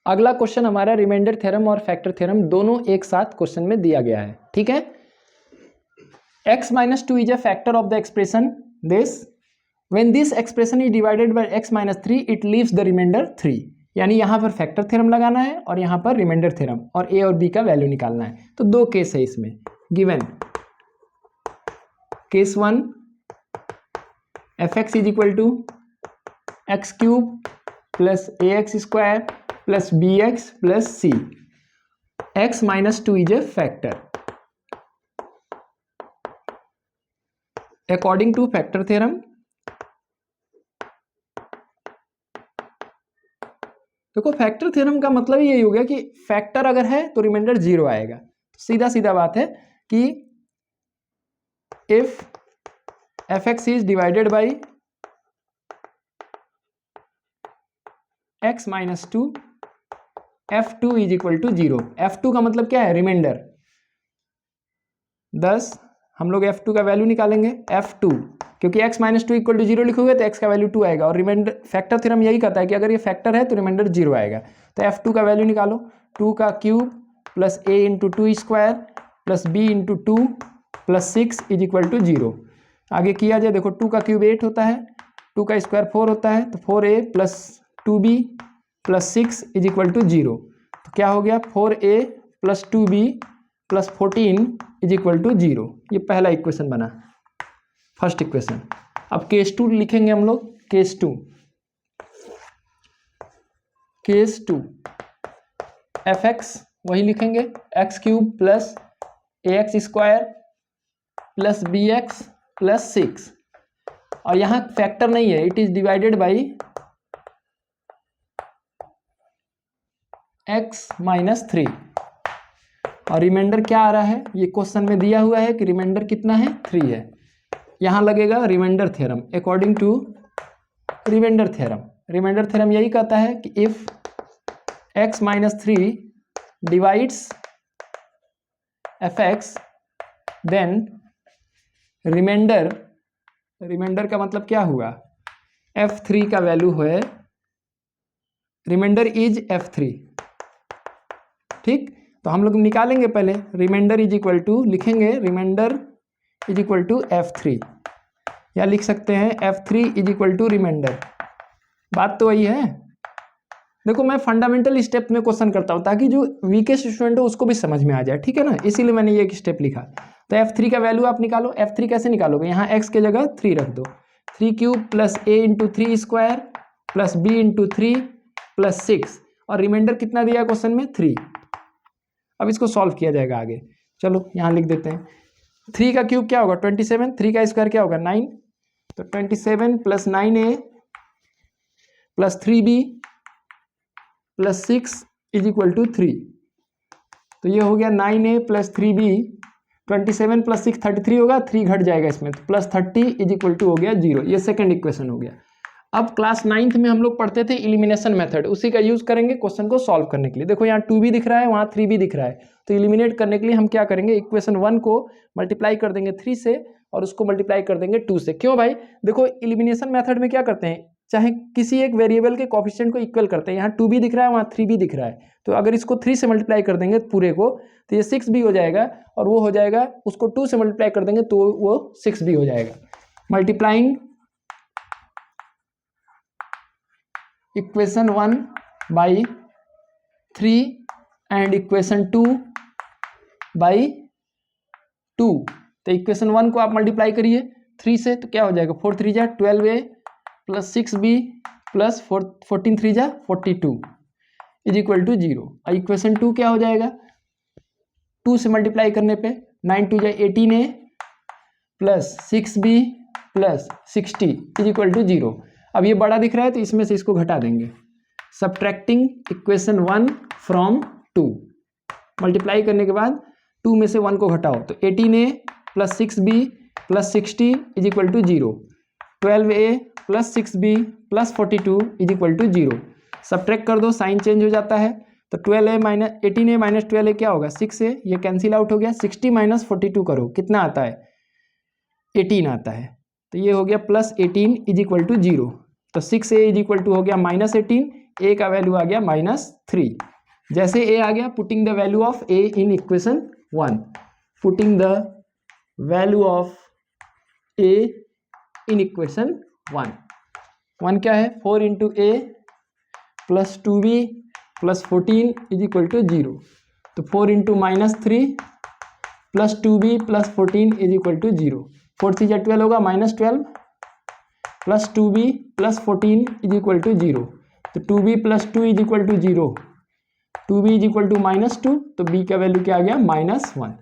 अगला क्वेश्चन हमारा reminder theorem और फैक्टर थ्योरम दोनों एक साथ क्वेश्चन में दिया गया है, ठीक है। x minus 2 is a factor of the expression this. When this expression is divided by x minus 3 it leaves the remainder 3. यानी यहाँ पर फैक्टर थ्योरम लगाना है और यहाँ पर रिमाइंडर थ्योरम और a और b का वैल्यू निकालना है। तो दो केस है इसमें गिवन। Case 1 fx is equal to x cube plus a x square plus b x plus c. x minus 2 is a factor according to factor theorem। देखो फैक्टर थ्योरम का मतलब यही हो गया कि फैक्टर अगर है तो रिमाइंडर 0 आएगा। तो सीधा सीधा बात है कि if fx is divided by x minus 2 f2 is equal to 0। f2 का मतलब क्या है? रिमाइंडर। 10 हम लोग f2 का वैल्यू निकालेंगे f2, क्योंकि x माइनस 2 इक्वल टू 0 लिखोगे तो x का वैल्यू 2 आएगा और रिमाइंडर फैक्टर थ्योरम यही कहता है कि अगर ये फैक्टर है तो रिमाइंडर 0 आएगा। तो f2 का वैल्यू निकालो, 2 का cube plus a into 2 square plus b into 2 plus 6 is equal to 0। आगे किया जाए, देखो 2 का क्यूब 8 होता है, 2 का स्क्वायर 4 होता है, तो 4a plus 2b plus 6 is equal to 0। तो क्या हो गया? 4a plus 2b plus 14 is equal to 0। ये पहला इक्वेशन बना, फर्स्ट इक्वेशन। अब केस 2 लिखेंगे हम लोग। केस 2 fx वही लिखेंगे, x cube plus a x square plus b x plus 6, और यहाँ फैक्टर नहीं है, it is divided by x minus 3 और रिमाइंडर क्या आ रहा है? ये क्वेश्चन में दिया हुआ है कि रिमाइंडर कितना है? 3 है। यहाँ लगेगा remainder theorem according to remainder theorem. Remainder theorem यही कहता है कि if x minus 3 divides fx then remainder का मतलब क्या हुआ? f3 का वैल्यू है, रिमाइंडर इज f3, ठीक। तो हम लोग निकालेंगे पहले, रिमाइंडर इज इक्वल टू लिखेंगे, remainder is equal to f3, या लिख सकते हैं f3 is equal to reminder. बात तो वही है। देखो मैं फंडामेंटल स्टेप में क्वेश्चन करता हूँ ताकि जो वीकेस्ट स्टूडेंट हो उसको भी समझ में आ जाए, ठीक है ना, इसीलिए मैंने ये एक स्टेप लिखा। तो f3 का वैल्यू आप निकालो। f3 कैसे निकालोगे? यहाँ x के जगह 3 रख दो, 3 cube plus a into 3 square plus b into 3 plus 6, और रिमाइंडर कितना दिया क्वेश्चन में? 3। अब इसको सॉल्व किया जाएगा आगे। चलो यहाँ लिख देते हैं। 3 का क्यूब क्या होगा? 27, 3 का स्क्वायर क्या होगा? 9, तो 27 plus 9a plus 3b plus 6 is equal to 3। तो ये हो गया 9a प्लस 3b, 27 प्लस 6 33 होगा, 3 घट जाएगा इसमें, तो प्लस 30 इज इक्वल टू हो गया 0। ये सेकंड इक्वेशन हो गया। अब क्लास 9th में हम लोग पढ़ते थे इलिमिनेशन मेथड, उसी का यूज करेंगे क्वेश्चन को सॉल्व करने के लिए। देखो यहाँ 2b दिख रहा है, वहाँ 3b दिख रहा है, तो इलिमिनेट करने के लिए हम क्या करेंगे? इक्वेशन 1 को मल्टीप्लाई कर देंगे 3 से और उसको मल्टीप्लाई कर देंगे 2 से। क्यों भाई? देखो इलिमिनेशन मेथड में क्या करते हैं, चाहे किसी एक वेरिएबल के कोएफिशिएंट को इक्वल करते हैं। यहाँ 2b दिख रहा है, वहाँ 3b दिख रहा है, तो अगर इसको 3 से मल्टीप्लाई कर देंगे पूरे को तो ये 6b हो जाएगा, और वो हो जाएगा, उसको 2 से मल्टीप्लाई कर देंगे तो वो 6b हो जाएगा। Multiplying equation 1 by 3 and equation 2 by 2। तो इक्वेशन 1 को आप मल्टीप्लाई करिए 3 से, तो क्या हो जाएगा? 4 3 जा 12a प्लस 6b प्लस 14 3 जा 42 इज इक्वल टू 0। और इक्वेशन 2 क्या हो जाएगा? 2 से मल्टीप्लाई करने पे 9 2 जा 18a plus 6b plus 60 is equal to 0। अब ये बड़ा दिख रहा है तो इसमें से इसको घटा देंगे, सब्ट्रैक्टिंग इक्वेशन 1 फ्रॉम 2। मल्टीप्लाई करने के बाद 2 में से 1 को घटाओ, तो 18a plus 6b plus 60 is equal to 0, 12a plus 6b plus 42 is equal to 0। Subtract कर दो, साइन चेंज हो जाता है, तो 12a minus 18a minus 12a क्या होगा? 6a, ये कैंसिल आउट हो गया। 60 माइनस 42 करो, कितना आता है? 18 आता है, तो ये हो गया प्लस 18 इज इक्वल टू 0। तो 6a इज इक्वल टू हो गया माइनस 18, ए का वैल्यू आ गया -3। जैसे ए आ गया, putting the value of a in equation 1, putting the value of a in equation 1 क्या है, 4 into a plus 2b plus 14 is equal to 0। तो 4 into -3 plus 2b plus 14 is equal to 0। 4 से 12 होगा -12 plus 2b plus 14 is equal to 0। तो 2b plus 2 is equal to 0, 2b is equal to -2, तो b का value क्या आ गया -1।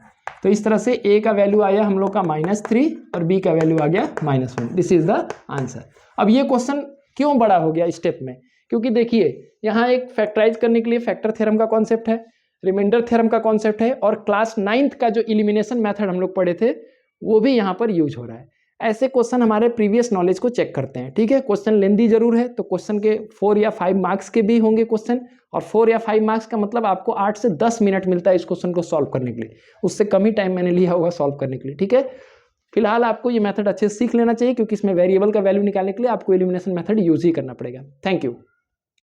तो इस तरह से a का वैल्यू आया हम लोग का -3 और b का वैल्यू आ गया -1। This is the answer. अब ये क्वेश्चन क्यों बड़ा हो गया स्टेप में, क्योंकि देखिए यहाँ एक फैक्टराइज करने के लिए फैक्टर थ्योरम का कॉन्सेप्ट है, रिमाइंडर थ्योरम का कॉन्सेप्ट है, और क्लास 9th का जो इलिमिनेशन मेथड हम लोग पढ़े थे वो भी यहाँ पर यूज हो रहा है। ऐसे क्वेश्चन हमारे प्रीवियस नॉलेज को चेक करते हैं, ठीक है। क्वेश्चन लेंदी जरूर है, तो क्वेश्चन के 4 या 5 मार्क्स के भी होंगे क्वेश्चन, और 4 या 5 मार्क्स का मतलब आपको 8 से 10 मिनट मिलता है इस क्वेश्चन को सॉल्व करने के लिए, उससे कम ही टाइम मैंने लिया होगा सॉल्व करने के लिए, ठीक है। फिलहाल आपको ये मेथड अच्छे से सीख लेना चाहिए, क्योंकि इसमें वेरिएबल का वैल्यू निकालने के लिए आपको एलिमिनेशन मेथड यूज ही करना पड़ेगा। Thank you.